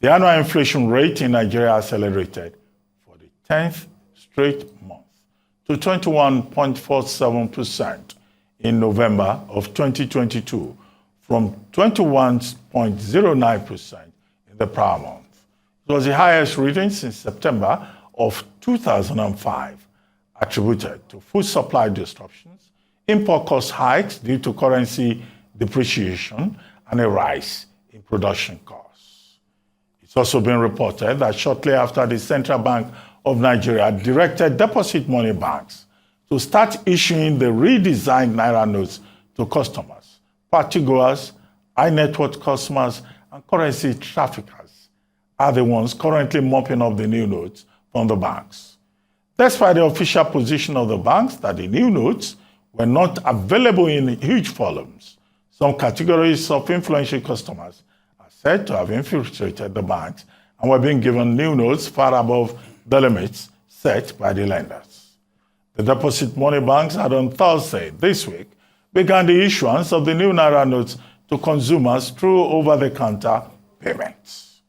The annual inflation rate in Nigeria accelerated for the 10th straight month to 21.47% in November of 2022 from 21.09% in the prior month. It was the highest reading since September of 2005, attributed to food supply disruptions, import cost hikes due to currency depreciation, and a rise in production costs. It's also been reported that shortly after the Central Bank of Nigeria directed deposit money banks to start issuing the redesigned Naira notes to customers, partygoers, high net worth customers, and currency traffickers are the ones currently mopping up the new notes from the banks. Despite the official position of the banks that the new notes were not available in huge volumes, some categories of influential customers are said to have infiltrated the banks and were being given new notes far above the limits set by the lenders. The deposit money banks had on Thursday this week began the issuance of the new Naira notes to consumers through over-the-counter payments.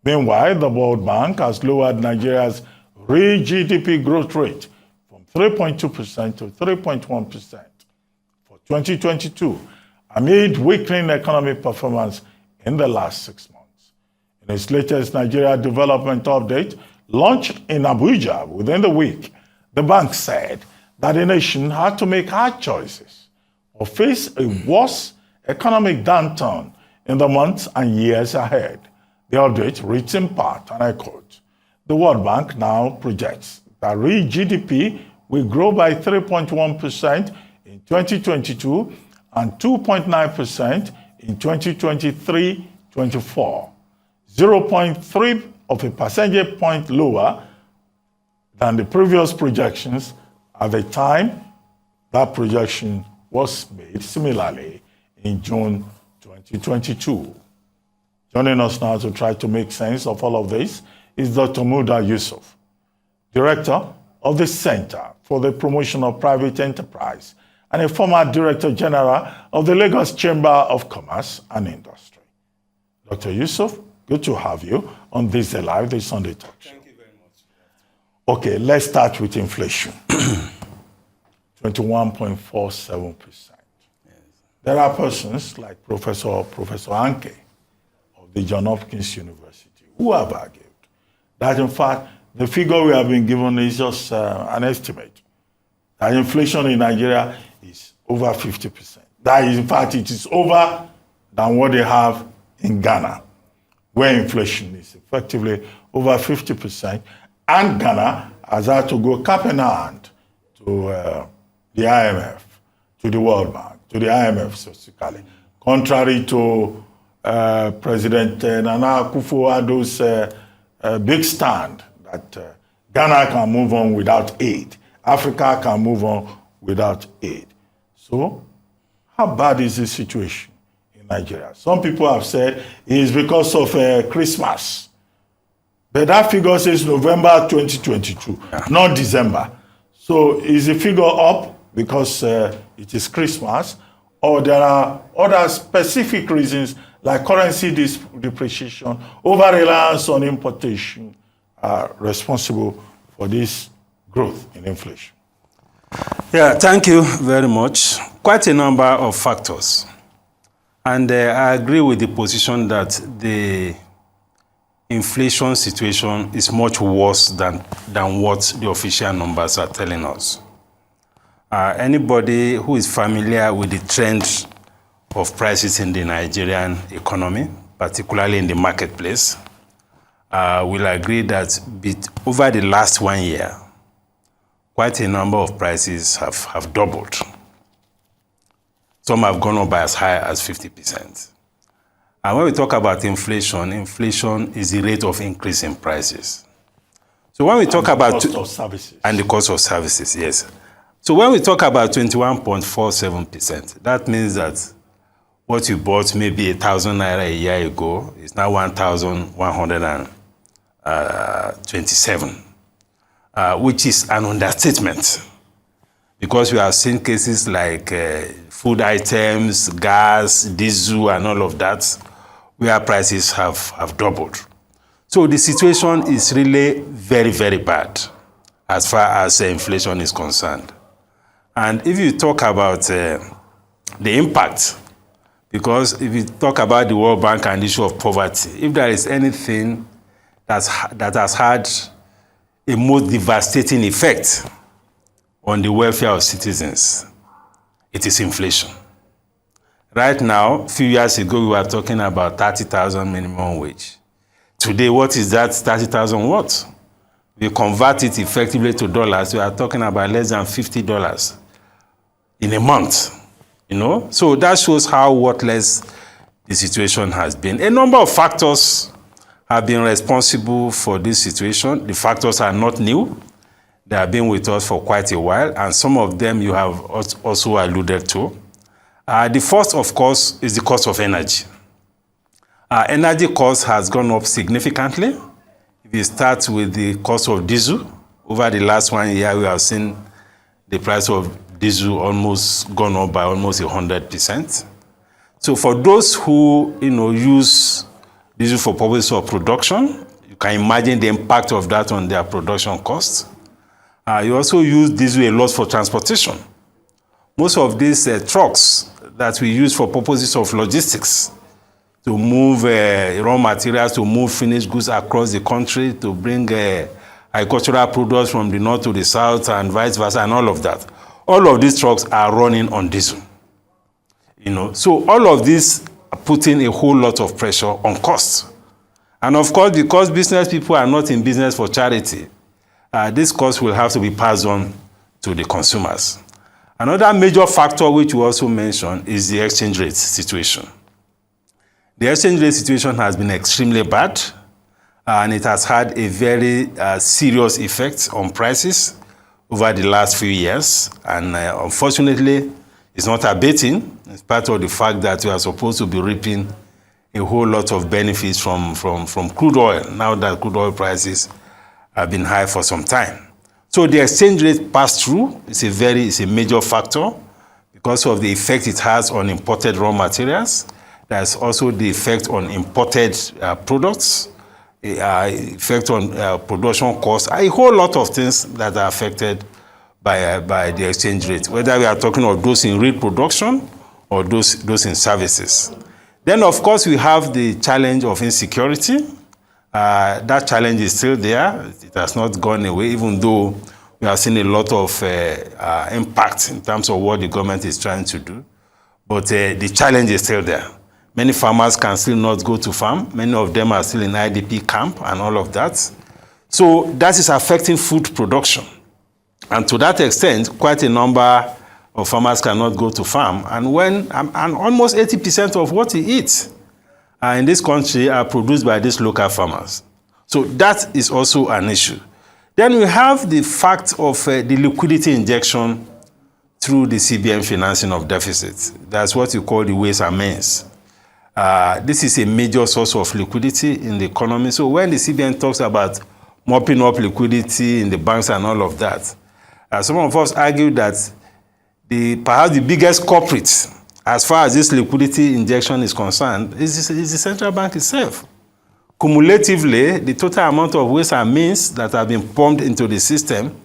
Meanwhile, the World Bank has lowered Nigeria's real GDP growth rate from 3.2% to 3.1% for 2022 amid weakening economic performance in the last 6 months. In its latest Nigeria Development Update, launched in Abuja within the week, the bank said that the nation had to make hard choices or face a worse economic downturn in the months and years ahead. The update reads in part, and I quote, "The World Bank now projects that real GDP will grow by 3.1% in 2022 and 2.9% in 2023-24, 0.3 of a percentage point lower than the previous projections at the time that projection was made, similarly in June 2022. Joining us now to try to make sense of all of this is Dr. Muda Yusuf, Director of the Center for the Promotion of Private Enterprise and a former Director General of the Lagos Chamber of Commerce and Industry. Dr. Yusuf, good to have you on this Live, this Sunday Talk Show. Thank you very much. Okay, let's start with inflation. 21.47%. Yes. There are persons like Professor Anke of the Johns Hopkins University who have argued that, in fact, the figure we have been given is just an estimate. That inflation in Nigeria is over 50%. That is, in fact, it is over than what they have in Ghana, where inflation is effectively over 50%, and Ghana has had to go cap in hand to the IMF, to the World Bank, to the IMF specifically, contrary to President Nana Akufo-Addo's big stand that Ghana can move on without aid, Africa can move on without aid. So, how bad is the situation in Nigeria? Some people have said it is because of Christmas. But that figure says November 2022, not December. So is the figure up because it is Christmas, or there are other specific reasons like currency depreciation, over-reliance on importation are responsible for this growth in inflation? Yeah, thank you very much. Quite a number of factors. And I agree with the position that the inflation situation is much worse than what the official numbers are telling us. Anybody who is familiar with the trend of prices in the Nigerian economy, particularly in the marketplace, will agree that over the last 1 year, quite a number of prices have doubled. Some have gone up by as high as 50%. And when we talk about inflation, inflation is the rate of increase in prices. So when we talk about the cost of services. And the cost of services, yes. So when we talk about 21.47%, that means that what you bought maybe 1,000 naira a year ago is now 1,127, which is an understatement, because we have seen cases like food items, gas, diesel, and all of that, where prices have doubled. So the situation is really very, very bad as far as inflation is concerned. And if you talk about the impact, because if you talk about the World Bank and the issue of poverty, if there is anything that has had a most devastating effect on the welfare of citizens, it is inflation. Right now, a few years ago, we were talking about 30,000 minimum wage. Today, what is that 30,000 what? We convert it effectively to dollars, we are talking about less than $50 in a month. You know? So that shows how worthless the situation has been. A number of factors have been responsible for this situation. The factors are not new. They have been with us for quite a while, and some of them you have also alluded to. The first, of course, is the cost of energy. Energy cost has gone up significantly. If you start with the cost of diesel, over the last 1 year, we have seen the price of diesel almost gone up by almost 100%. So for those who use diesel for purposes of production, you can imagine the impact of that on their production costs. You also use diesel a lot for transportation. Most of these trucks that we use for purposes of logistics, to move raw materials, to move finished goods across the country, to bring agricultural products from the north to the south and vice versa, and all of that. All of these trucks are running on diesel. So all of this are putting a whole lot of pressure on costs. And of course, because business people are not in business for charity, this cost will have to be passed on to the consumers. Another major factor which we also mentioned is the exchange rate situation. The exchange rate situation has been extremely bad, and it has had a very serious effect on prices over the last few years. And unfortunately, it's not abating. It's part of the fact that we are supposed to be reaping a whole lot of benefits from crude oil, now that crude oil prices have been high for some time. So the exchange rate pass-through is a major factor because of the effect it has on imported raw materials. There's also the effect on imported products, effect on production costs, a whole lot of things that are affected by the exchange rate, whether we are talking of those in real production or those in services. Then, of course, we have the challenge of insecurity. That challenge is still there. It has not gone away, even though we have seen a lot of impact in terms of what the government is trying to do. But the challenge is still there. Many farmers can still not go to farm. Many of them are still in IDP camp and all of that. So that is affecting food production. And to that extent, quite a number of farmers cannot go to farm. And almost 80% of what he eats in this country are produced by these local farmers. So that is also an issue. Then we have the fact of the liquidity injection through the CBN financing of deficits. That's what you call the ways and means. This is a major source of liquidity in the economy. So when the CBN talks about mopping up liquidity in the banks and all of that, some of us argue that perhaps the biggest culprit as far as this liquidity injection is concerned is the central bank itself. Cumulatively, the total amount of ways and means that have been pumped into the system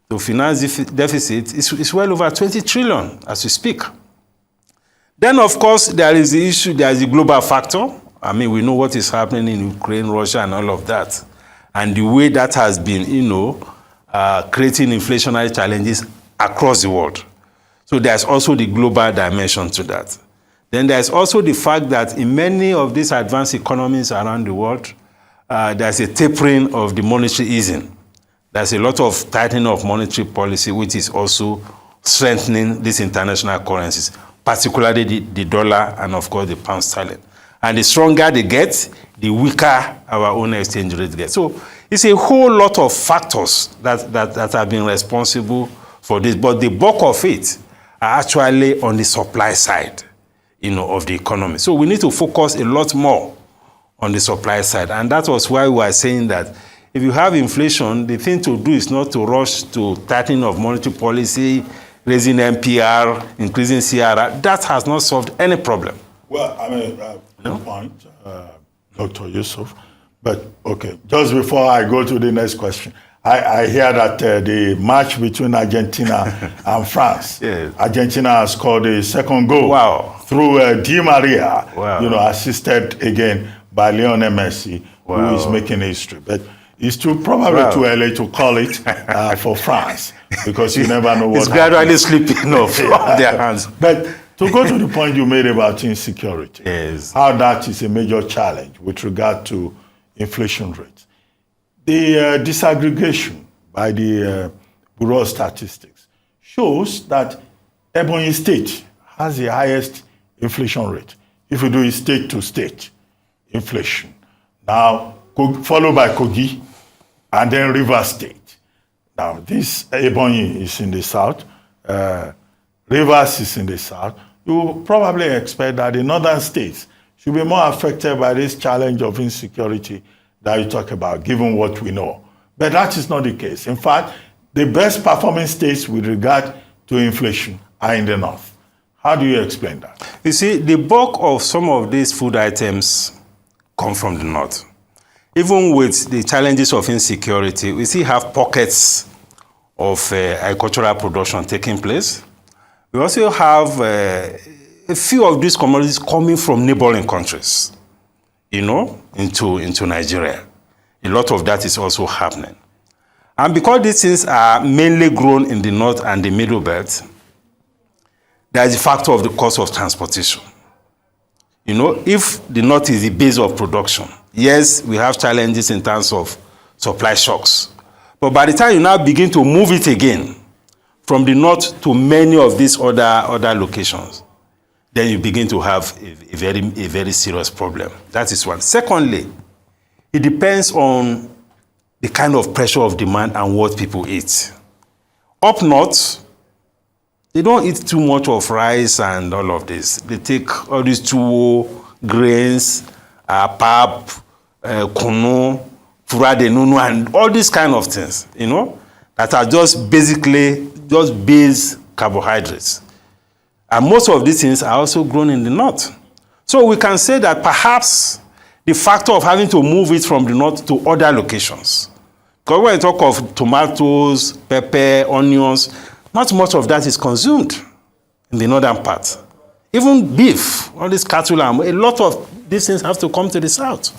to finance the deficit is well over 20 trillion as we speak. Then, of course, there is the issue, there is the global factor. I mean, we know what is happening in Ukraine, Russia, and all of that. And the way that has been, creating inflationary challenges across the world. So there's also the global dimension to that. Then there's also the fact that in many of these advanced economies around the world, there's a tapering of the monetary easing. There's a lot of tightening of monetary policy, which is also strengthening these international currencies, particularly the dollar and, of course, the pound sterling. And the stronger they get, the weaker our own exchange rate gets. So it's a whole lot of factors that have been responsible for this. But the bulk of it are actually on the supply side, of the economy. So we need to focus a lot more on the supply side. And that was why we were saying that if you have inflation, the thing to do is not to rush to tightening of monetary policy, raising MPR, increasing CRR. That has not solved any problem. Well, I mean, good point, Dr. Yusuf. But, okay, just before I go to the next question, I hear that the match between Argentina and France, Yes. Argentina has scored a second goal Wow. through Di Maria, Wow. assisted again by Lionel Messi, who is Wow. making history. But it's probably too early to call it for France, because you never know what It's gradually slipping off their hands. But to go to the point you made about insecurity, Yes. how that is a major challenge with regard to inflation rates. The disaggregation by the Bureau of Statistics shows that Ebonyi State has the highest inflation rate, if you do it state to state inflation. Now, followed by Kogi, and then Rivers State. Now, this Ebonyi is in the south, Rivers is in the south. You probably expect that the northern states should be more affected by this challenge of insecurity that you talk about, given what we know. But that is not the case. In fact, the best performing states with regard to inflation are in the north. How do you explain that? You see, the bulk of some of these food items come from the north. Even with the challenges of insecurity, we still have pockets of agricultural production taking place. We also have a few of these commodities coming from neighboring countries, into Nigeria. A lot of that is also happening. And because these things are mainly grown in the north and the middle belt, there is a factor of the cost of transportation. If the north is the base of production, yes, we have challenges in terms of supply shocks. But by the time you now begin to move it again from the north to many of these other locations, then you begin to have a very serious problem. That is one. Secondly, it depends on the kind of pressure of demand and what people eat. Up north, they don't eat too much of rice and all of this. They take all these tuwo, grains, pap, kunu, fura de nunu, and all these kind of things, that are just basically just base carbohydrates. And most of these things are also grown in the north. So we can say that perhaps the factor of having to move it from the north to other locations. Because when you talk of tomatoes, pepper, onions, not much of that is consumed in the northern part. Even beef, all these cattle, a lot of these things have to come to the south.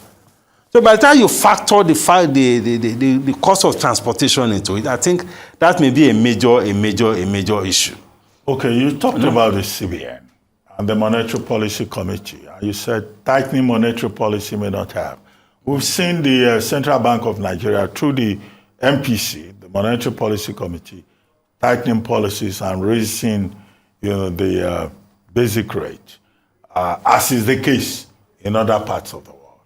So by the time you factor the cost of transportation into it, I think that may be a major issue. Okay, you talked about the CBN and the Monetary Policy Committee. You said tightening monetary policy may not have. We've seen the Central Bank of Nigeria through the MPC, the Monetary Policy Committee, tightening policies and raising, the basic rate, as is the case in other parts of the world.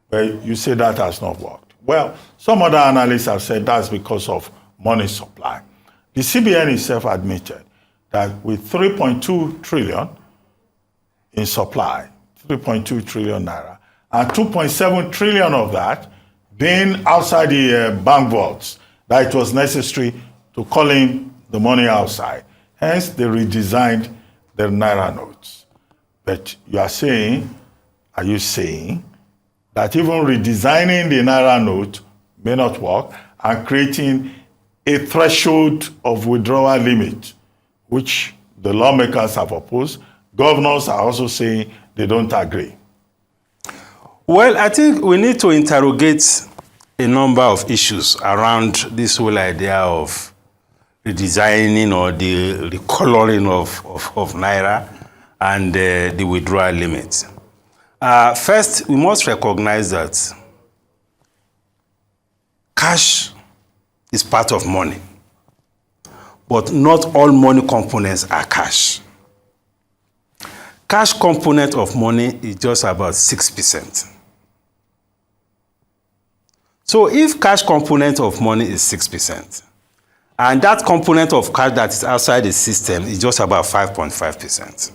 But you say that has not worked. Well, some other analysts have said that's because of money supply. The CBN itself admitted that with 3.2 trillion in supply, 3.2 trillion naira, and 2.7 trillion of that being outside the bank vaults, that it was necessary to call in the money outside. Hence, they redesigned the naira notes. But are you saying that even redesigning the naira note may not work and creating a threshold of withdrawal limit, which the lawmakers have opposed? Governors are also saying they don't agree. Well, I think we need to interrogate a number of issues around this whole idea of redesigning or the recoloring of naira and the withdrawal limit. First, we must recognize that cash is part of money, but not all money components are cash. Cash component of money is just about 6%. So if cash component of money is 6%, and that component of cash that is outside the system is just about 5.5%,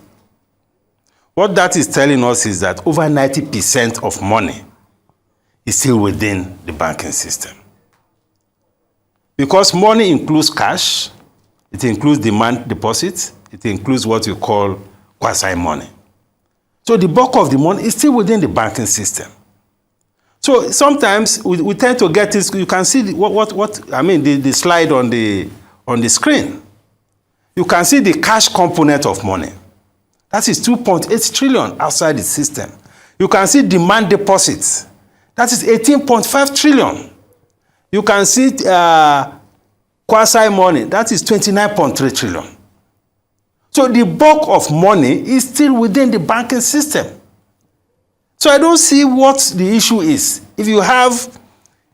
what that is telling us is that over 90% of money is still within the banking system. Because money includes cash, it includes demand deposits, it includes what we call quasi money. So the bulk of the money is still within the banking system. So sometimes we tend to get this. You can see the slide on the screen. You can see the cash component of money. That is 2.8 trillion outside the system. You can see demand deposits. That is 18.5 trillion. You can see quasi money. That is 29.3 trillion. So the bulk of money is still within the banking system. So I don't see what the issue is. If you have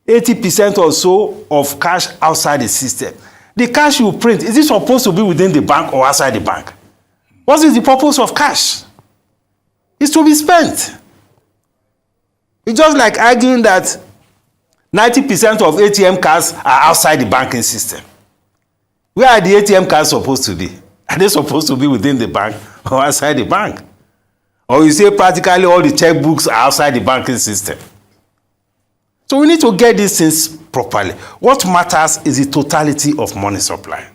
80% or so of cash outside the system, the cash you print, is it supposed to be within the bank or outside the bank? What is the purpose of cash? It's to be spent. It's just like arguing that 90% of ATM cards are outside the banking system. Where are the ATM cards supposed to be? Are they supposed to be within the bank or outside the bank? Or you say practically all the checkbooks are outside the banking system. So we need to get these things properly. What matters is the totality of money supply.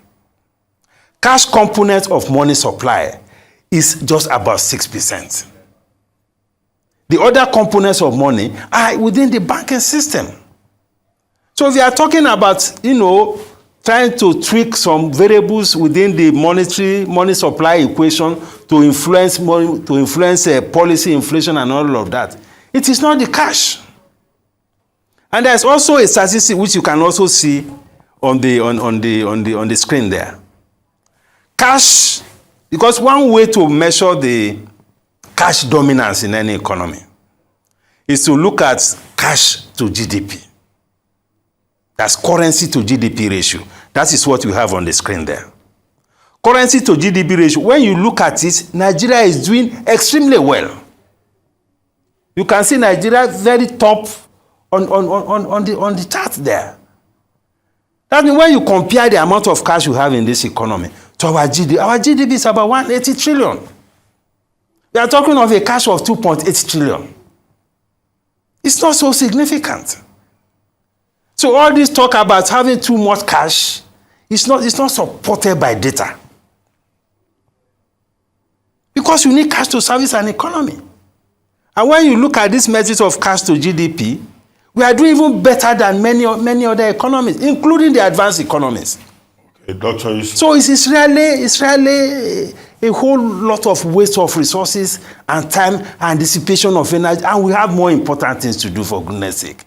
Cash component of money supply is just about 6%. The other components of money are within the banking system. So if you are talking about, trying to tweak some variables within the money supply equation to influence policy, inflation, and all of that, it is not the cash. And there's also a statistic which you can also see on the screen there. Cash, because one way to measure the cash dominance in any economy is to look at cash to GDP. That's currency to GDP ratio. That is what you have on the screen there. Currency to GDP ratio, when you look at it, Nigeria is doing extremely well. You can see Nigeria very top on the chart there. That means when you compare the amount of cash you have in this economy to our GDP is about 180 trillion. We are talking of a cash of 2.8 trillion. It's not so significant. So all this talk about having too much cash is not supported by data. Because you need cash to service an economy. And when you look at this metric of cash to GDP, we are doing even better than many other economies, including the advanced economies. Okay, Dr. Yusuf. So it's really a whole lot of waste of resources and time and dissipation of energy, and we have more important things to do, for goodness sake.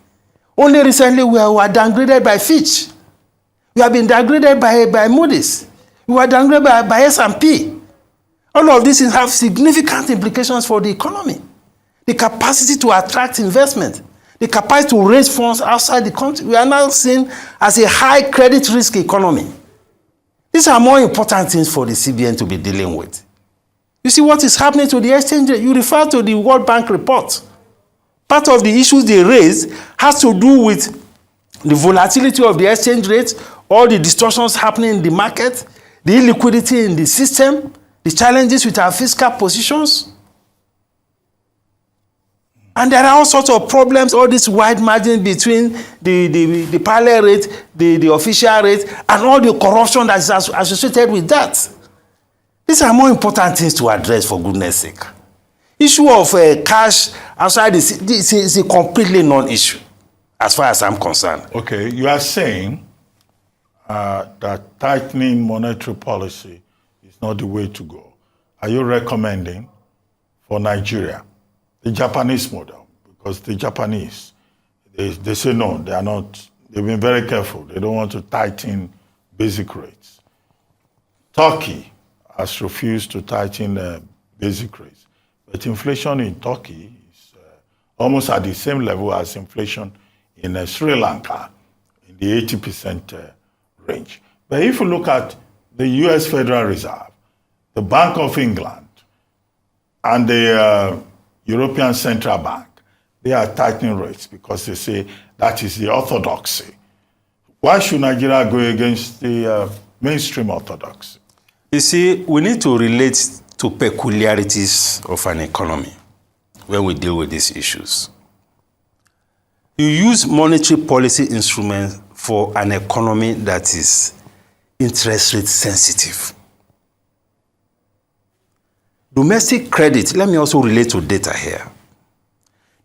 Only recently we were downgraded by Fitch. We have been downgraded by Moody's. We were downgraded by S&P. All of these have significant implications for the economy. The capacity to attract investment, the capacity to raise funds outside the country. We are now seen as a high credit risk economy. These are more important things for the CBN to be dealing with. You see what is happening to the exchange rate? You refer to the World Bank report. Part of the issues they raise has to do with the volatility of the exchange rate, all the distortions happening in the market, the illiquidity in the system, the challenges with our fiscal positions. And there are all sorts of problems, all this wide margin between the parallel rate, the official rate, and all the corruption that is associated with that. These are more important things to address, for goodness sake. Issue of cash outside this is a completely non-issue, as far as I'm concerned. Okay, you are saying that tightening monetary policy is not the way to go. Are you recommending for Nigeria the Japanese model? Because the Japanese, they say no, they are not. They've been very careful. They don't want to tighten basic rates. Turkey has refused to tighten basic rates. But inflation in Turkey is almost at the same level as inflation in Sri Lanka, in the 80% range. But if you look at the US Federal Reserve, the Bank of England, and the European Central Bank, they are tightening rates because they say that is the orthodoxy. Why should Nigeria go against the mainstream orthodoxy? You see, we need to relate to peculiarities of an economy when we deal with these issues. You use monetary policy instruments for an economy that is interest rate sensitive. Domestic credit, let me also relate to data here.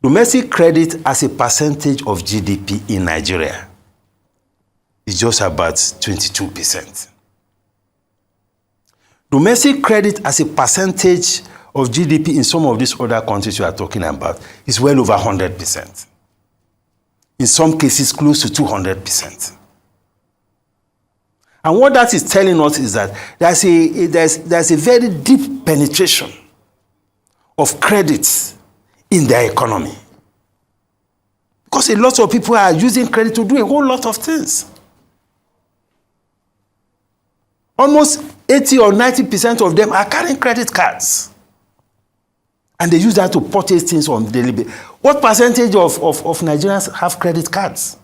Domestic credit as a percentage of GDP in Nigeria is just about 22%. Domestic credit as a percentage of GDP in some of these other countries you are talking about is well over 100%. In some cases, close to 200%. And what that is telling us is that there's a very deep penetration of credits in their economy. Because a lot of people are using credit to do a whole lot of things. Almost 80 or 90% of them are carrying credit cards. And they use that to purchase things on daily basis. What percentage of Nigerians have credit cards?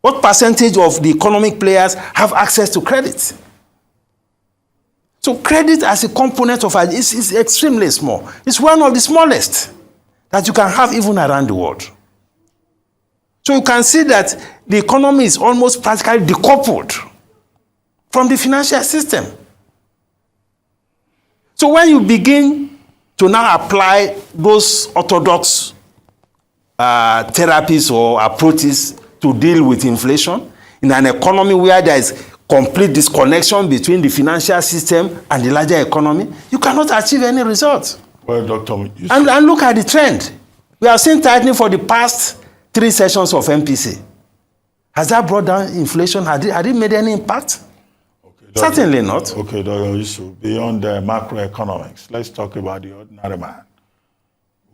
What percentage of the economic players have access to credit? So credit as a component of it is extremely small. It's one of the smallest that you can have even around the world. So you can see that the economy is almost practically decoupled from the financial system. So when you begin to now apply those orthodox therapies or approaches to deal with inflation in an economy where there is complete disconnection between the financial system and the larger economy, you cannot achieve any results. Well, Dr. And look at the trend. We have seen tightening for the past 3 sessions of MPC. Has that brought down inflation? Had it made any impact? Certainly not. Okay, Dr. Yusuf, beyond the macroeconomics, let's talk about the ordinary man.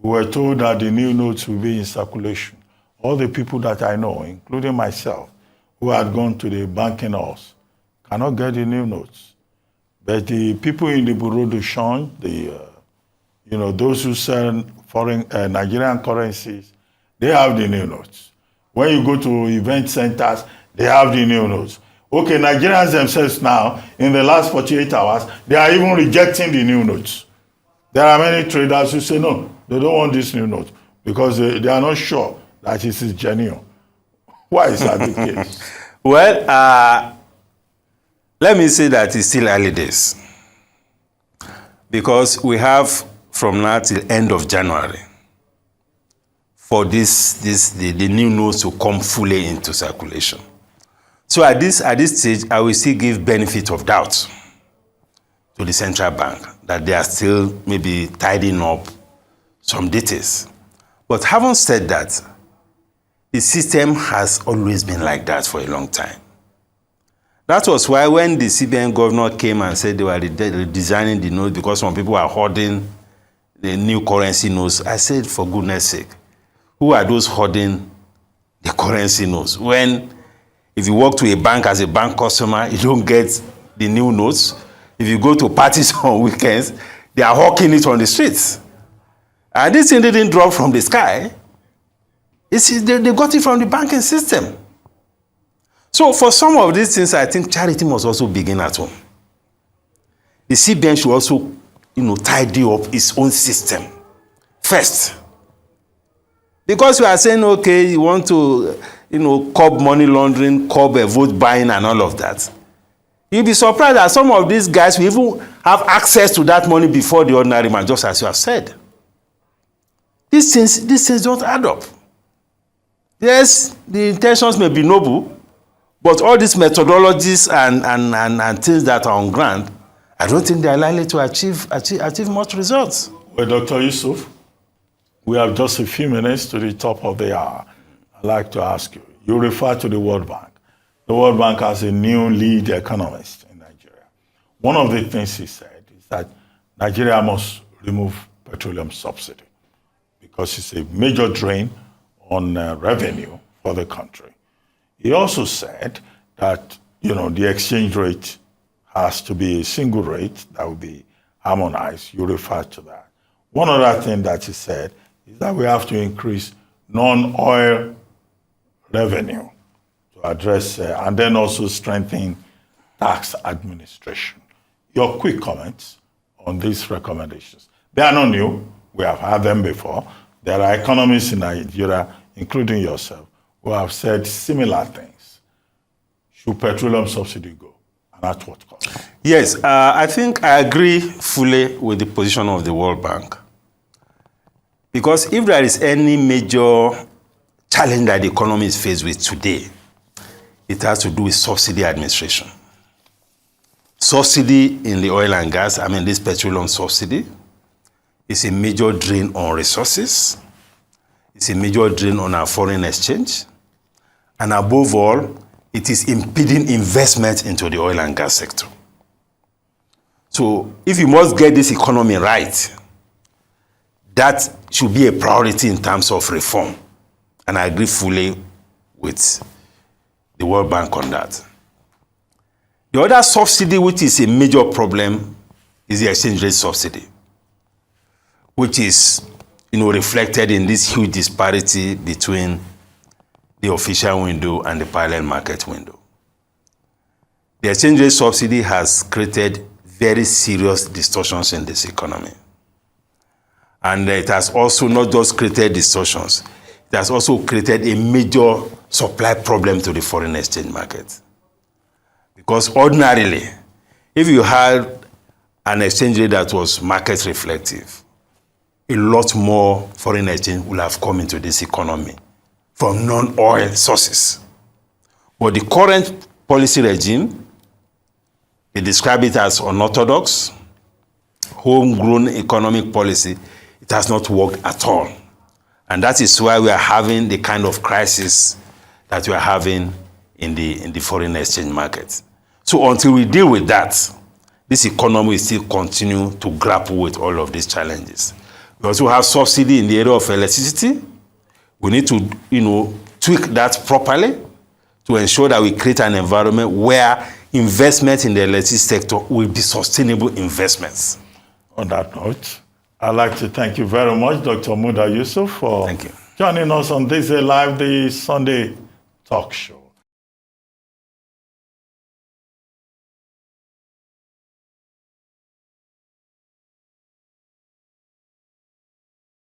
We were told that the new notes will be in circulation. All the people that I know, including myself, who had gone to the banking house, cannot get the new notes. But the people in the Bureau de Change, those who sell foreign Nigerian currencies, they have the new notes. When you go to event centers, they have the new notes. Okay, Nigerians themselves now, in the last 48 hours, they are even rejecting the new notes. There are many traders who say, no, they don't want this new note because they are not sure that it is genuine. Why is that the case? Well, let me say that it's still early days. Because we have from now till end of January for the new notes to come fully into circulation. So at this stage, I will still give benefit of doubt to the central bank that they are still maybe tidying up some details. But having said that, the system has always been like that for a long time. That was why when the CBN governor came and said they were redesigning the notes because some people are hoarding the new currency notes, I said, for goodness sake, who are those hoarding the currency notes? When if you walk to a bank as a bank customer, you don't get the new notes. If you go to parties on weekends, they are hawking it on the streets. And this thing didn't drop from the sky. They got it from the banking system. So for some of these things, I think charity must also begin at home. The CBN should also, tidy up its own system first. Because we are saying, okay, you want to, curb money laundering, curb vote buying and all of that. You'll be surprised that some of these guys will even have access to that money before the ordinary man, just as you have said. These things don't add up. Yes, the intentions may be noble, but all these methodologies and things that are on ground, I don't think they are likely to achieve much results. Well, Dr. Yusuf, we have just a few minutes to the top of the hour. I'd like to ask you, you refer to the World Bank. The World Bank has a new lead economist in Nigeria. One of the things he said is that Nigeria must remove petroleum subsidy because it's a major drain on revenue for the country. He also said that, the exchange rate has to be a single rate that will be harmonized. You referred to that. One other thing that he said is that we have to increase non-oil revenue to address, and then also strengthen tax administration. Your quick comments on these recommendations. They are not new. We have had them before. There are economists in Nigeria, including yourself, who have said similar things. Should petroleum subsidy go? And at what cost? Yes, I think I agree fully with the position of the World Bank. Because if there is any major challenge that the economy is faced with today, it has to do with subsidy administration. Subsidy in the oil and gas, this petroleum subsidy, is a major drain on resources. It's a major drain on our foreign exchange. And above all, it is impeding investment into the oil and gas sector. So if you must get this economy right, that should be a priority in terms of reform. And I agree fully with the World Bank on that. The other subsidy, which is a major problem, is the exchange rate subsidy, which is reflected in this huge disparity between the official window and the parallel market window. The exchange rate subsidy has created very serious distortions in this economy. And it has also not just created distortions, it has also created a major supply problem to the foreign exchange market. Because ordinarily, if you had an exchange rate that was market reflective, a lot more foreign exchange will have come into this economy from non-oil sources. But the current policy regime, they describe it as unorthodox, homegrown economic policy. It has not worked at all. And that is why we are having the kind of crisis that we are having in the foreign exchange market. So until we deal with that, this economy will still continue to grapple with all of these challenges. We also have subsidy in the area of electricity. We need to, tweak that properly to ensure that we create an environment where investment in the electricity sector will be sustainable investments. On that note, I'd like to thank you very much, Dr. Muda Yusuf, for Thank you. joining us on this Live the Sunday talk show.